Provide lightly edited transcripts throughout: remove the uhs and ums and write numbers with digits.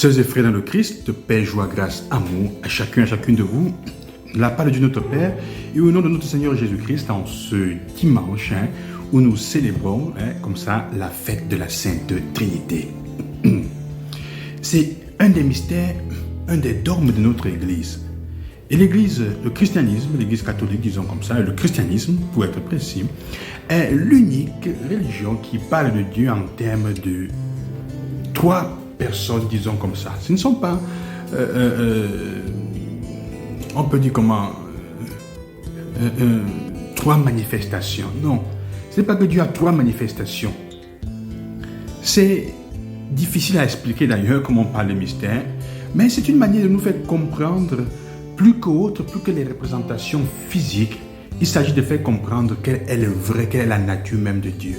Sœurs et frères dans le Christ, paix, joie, grâce, amour à chacun et à chacune de vous, de la part de Dieu notre Père et au nom de notre Seigneur Jésus-Christ, en ce dimanche où nous célébrons comme ça la fête de la Sainte Trinité. C'est un des mystères, un des dogmes de notre Église. Et l'Église, le christianisme, l'Église catholique, disons comme ça, le christianisme, pour être précis, est l'unique religion qui parle de Dieu en termes de trois personnes, disons comme ça. Ce ne sont pas, on peut dire comment, trois manifestations. Non, ce n'est pas que Dieu a trois manifestations. C'est difficile à expliquer d'ailleurs, comme on parle de mystère, mais c'est une manière de nous faire comprendre plus qu'autre, plus que les représentations physiques. Il s'agit de faire comprendre quel est le vrai, quelle est la nature même de Dieu.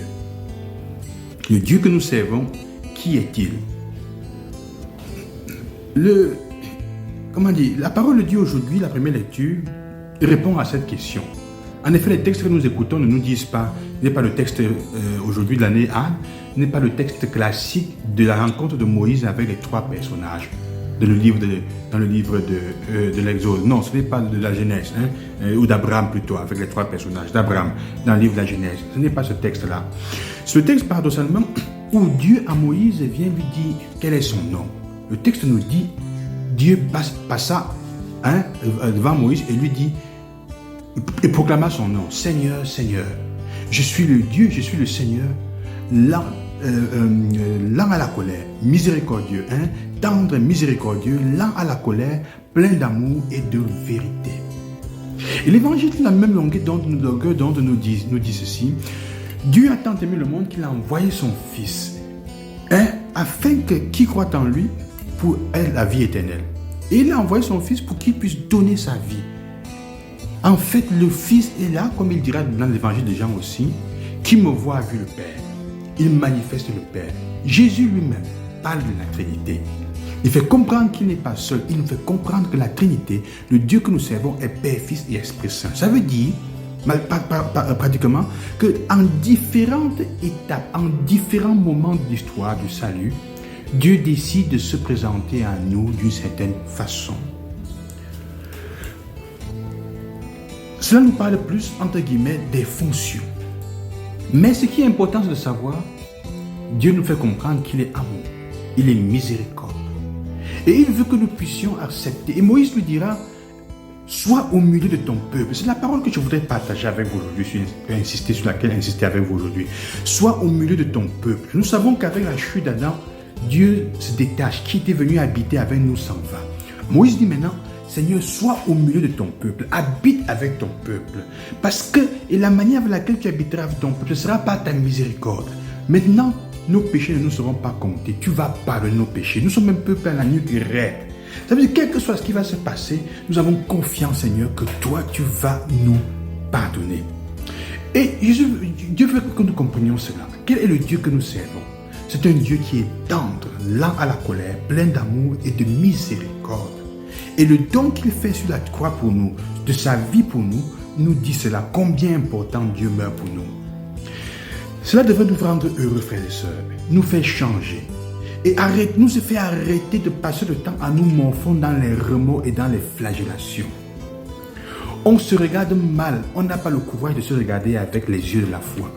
Le Dieu que nous servons, qui est-il? La parole de Dieu aujourd'hui, la première lecture, répond à cette question. En effet, les textes que nous écoutons ne nous disent pas, n'est pas le texte aujourd'hui de l'année A, n'est pas le texte classique de la rencontre de Moïse avec les trois personnages dans le livre de l'Exode. Non, ce n'est pas de la Genèse, ou d'Abraham plutôt, avec les trois personnages d'Abraham dans le livre de la Genèse. Ce n'est pas ce texte-là. Ce texte, paradoxalement, où Dieu à Moïse vient lui dire quel est son nom. Le texte nous dit, Dieu passa devant Moïse et lui dit, et proclama son nom, Seigneur, Seigneur, je suis le Dieu, je suis le Seigneur, lent à la colère, miséricordieux, tendre, miséricordieux, lent à la colère, plein d'amour et de vérité. Et l'évangile de la même longueur d'onde nous dit ceci, Dieu a tant aimé le monde qu'il a envoyé son Fils, afin que qui croit en lui pour ait la vie éternelle. Et il a envoyé son Fils pour qu'il puisse donner sa vie. En fait, le Fils est là, comme il dira dans l'évangile de Jean aussi, qui me voit a vu le Père. Il manifeste le Père. Jésus lui-même parle de la Trinité. Il fait comprendre qu'il n'est pas seul. Il nous fait comprendre que la Trinité, le Dieu que nous servons, est Père, Fils et Esprit Saint. Ça veut dire, pratiquement, qu'en différentes étapes, en différents moments de l'histoire du salut, Dieu décide de se présenter à nous d'une certaine façon. Cela nous parle plus, entre guillemets, des fonctions. Mais ce qui est important de savoir, Dieu nous fait comprendre qu'il est amour, il est miséricorde. Et il veut que nous puissions accepter. Et Moïse lui dira, sois au milieu de ton peuple. C'est la parole que je voudrais partager avec vous aujourd'hui, sur laquelle insister avec vous aujourd'hui. Sois au milieu de ton peuple. Nous savons qu'avec la chute d'Adam, Dieu se détache. Qui était venu habiter avec nous s'en va. Moïse dit maintenant, Seigneur, sois au milieu de ton peuple, habite avec ton peuple. Parce que, et la manière avec laquelle tu habiteras avec ton peuple, ce ne sera pas ta miséricorde. Maintenant, nos péchés ne nous seront pas comptés. Tu vas pardonner nos péchés. Nous sommes un peuple à la nuque raide. Ça veut dire, quel que soit ce qui va se passer, nous avons confiance, Seigneur, que toi, tu vas nous pardonner. Et Dieu veut que nous comprenions cela. Quel est le Dieu que nous servons? C'est un Dieu qui est tendre, lent à la colère, plein d'amour et de miséricorde. Et le don qu'il fait sur la croix pour nous, de sa vie pour nous, nous dit cela, combien important Dieu meurt pour nous. Cela devrait nous rendre heureux, frères et sœurs, nous faire changer. Et nous fait arrêter de passer le temps à nous morfondre dans les remords et dans les flagellations. On se regarde mal, on n'a pas le courage de se regarder avec les yeux de la foi.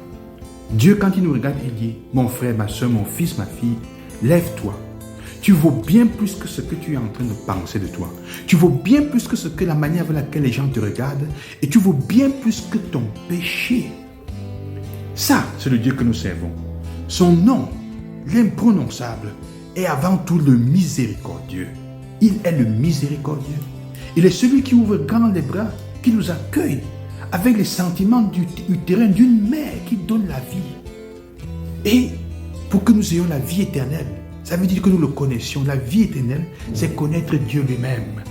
Dieu, quand il nous regarde, il dit, mon frère, ma soeur, mon fils, ma fille, lève-toi. Tu vaux bien plus que ce que tu es en train de penser de toi. Tu vaux bien plus que la manière avec laquelle les gens te regardent. Et tu vaux bien plus que ton péché. Ça, c'est le Dieu que nous servons. Son nom, l'imprononçable, est avant tout le miséricordieux. Il est le miséricordieux. Il est celui qui ouvre grand les bras, qui nous accueille avec les sentiments du terrain d'une mère qui donne la vie. Et pour que nous ayons la vie éternelle, ça veut dire que nous le connaissions. La vie éternelle, c'est connaître Dieu lui-même.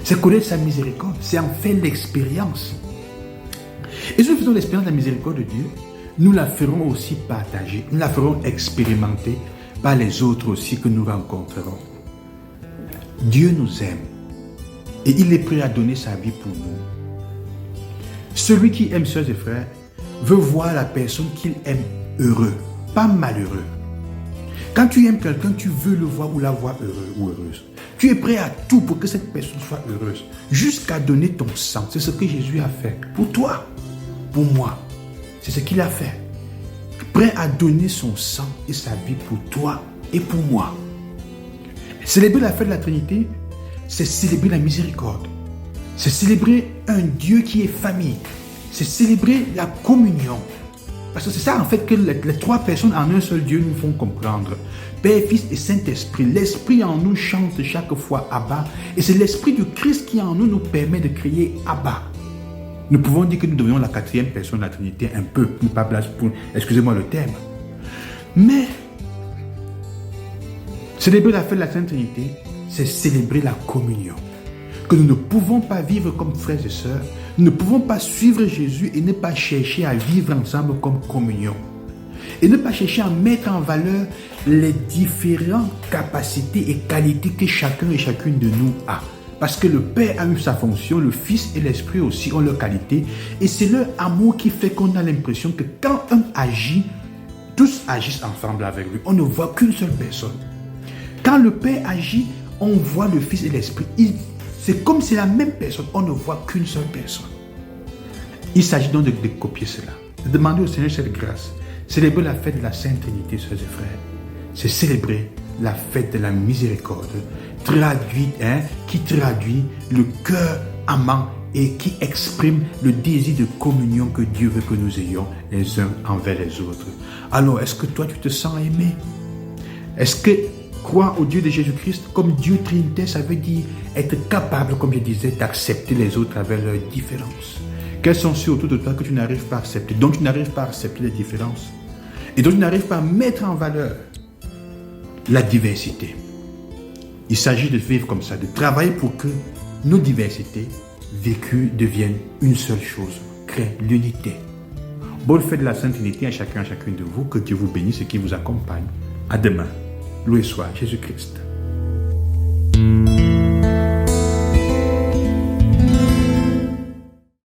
C'est connaître sa miséricorde. C'est en faire l'expérience. Et si nous faisons l'expérience de la miséricorde de Dieu, nous la ferons aussi partager. Nous la ferons expérimenter par les autres aussi que nous rencontrerons. Dieu nous aime. Et il est prêt à donner sa vie pour nous. Celui qui aime, sœurs et frères, veut voir la personne qu'il aime heureux, pas malheureux. Quand tu aimes quelqu'un, tu veux le voir ou la voir heureux ou heureuse. Tu es prêt à tout pour que cette personne soit heureuse, jusqu'à donner ton sang. C'est ce que Jésus a fait pour toi, pour moi. C'est ce qu'il a fait. Prêt à donner son sang et sa vie pour toi et pour moi. Célébrer la fête de la Trinité, c'est célébrer la miséricorde. C'est célébrer un Dieu qui est famille. C'est célébrer la communion. Parce que c'est ça en fait que les trois personnes en un seul Dieu nous font comprendre. Père, Fils et Saint-Esprit. L'Esprit en nous chante chaque fois Abba. Et c'est l'Esprit du Christ qui en nous permet de crier Abba. Nous pouvons dire que nous devons la quatrième personne de la Trinité un peu, pas place pour, excusez-moi le terme. Mais célébrer la fête de la Sainte Trinité, c'est célébrer la communion. Que nous ne pouvons pas vivre comme frères et sœurs. Nous ne pouvons pas suivre Jésus et ne pas chercher à vivre ensemble comme communion. Et ne pas chercher à mettre en valeur les différentes capacités et qualités que chacun et chacune de nous a. Parce que le Père a eu sa fonction, le Fils et l'Esprit aussi ont leurs qualités. Et c'est leur amour qui fait qu'on a l'impression que quand un agit, tous agissent ensemble avec lui. On ne voit qu'une seule personne. Quand le Père agit, on voit le Fils et l'Esprit. C'est comme si c'est la même personne, on ne voit qu'une seule personne. Il s'agit donc de copier cela. De demander au Seigneur cette grâce. Célébrer la fête de la Sainte Trinité, sœurs et frères. C'est célébrer la fête de la miséricorde. Qui traduit le cœur amant et qui exprime le désir de communion que Dieu veut que nous ayons les uns envers les autres. Alors, est-ce que toi, tu te sens aimé? Est-ce que croire au Dieu de Jésus-Christ comme Dieu Trinité, ça veut dire être capable, comme je disais, d'accepter les autres avec leurs différences. Quels sont ceux autour de toi que tu n'arrives pas à accepter, dont tu n'arrives pas à accepter les différences et dont tu n'arrives pas à mettre en valeur la diversité? Il s'agit de vivre comme ça, de travailler pour que nos diversités vécues deviennent une seule chose, créent l'unité. Bonne fête de la Sainte Trinité à chacun et à chacune de vous, que Dieu vous bénisse et qu'il vous accompagne. À demain. Loué soit Jésus-Christ.